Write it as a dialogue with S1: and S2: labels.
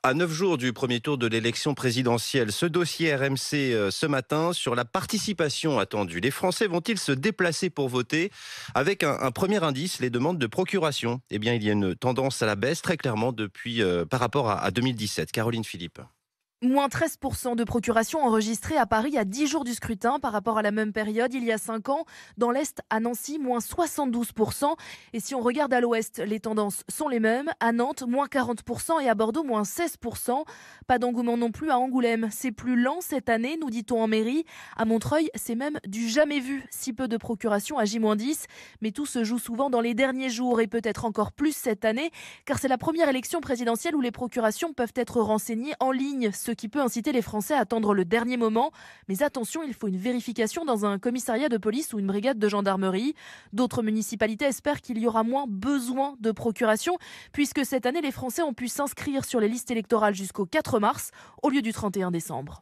S1: À 9 jours du premier tour de l'élection présidentielle, ce dossier RMC ce matin sur la participation attendue. Les Français vont-ils se déplacer pour voter? Avec un premier indice, les demandes de procuration. Eh bien, il y a une tendance à la baisse très clairement depuis par rapport à 2017. Caroline Philippe.
S2: Moins 13% de procurations enregistrées à Paris à 10 jours du scrutin par rapport à la même période il y a 5 ans. Dans l'Est, à Nancy, moins 72%. Et si on regarde à l'Ouest, les tendances sont les mêmes. À Nantes, moins 40% et à Bordeaux, moins 16%. Pas d'engouement non plus à Angoulême. C'est plus lent cette année, nous dit-on en mairie. À Montreuil, c'est même du jamais vu. Si peu de procurations à J-10. Mais tout se joue souvent dans les derniers jours et peut-être encore plus cette année, car c'est la première élection présidentielle où les procurations peuvent être renseignées en ligne, ce qui peut inciter les Français à attendre le dernier moment. Mais attention, il faut une vérification dans un commissariat de police ou une brigade de gendarmerie. D'autres municipalités espèrent qu'il y aura moins besoin de procuration, puisque cette année, les Français ont pu s'inscrire sur les listes électorales jusqu'au 4 mars, au lieu du 31 décembre.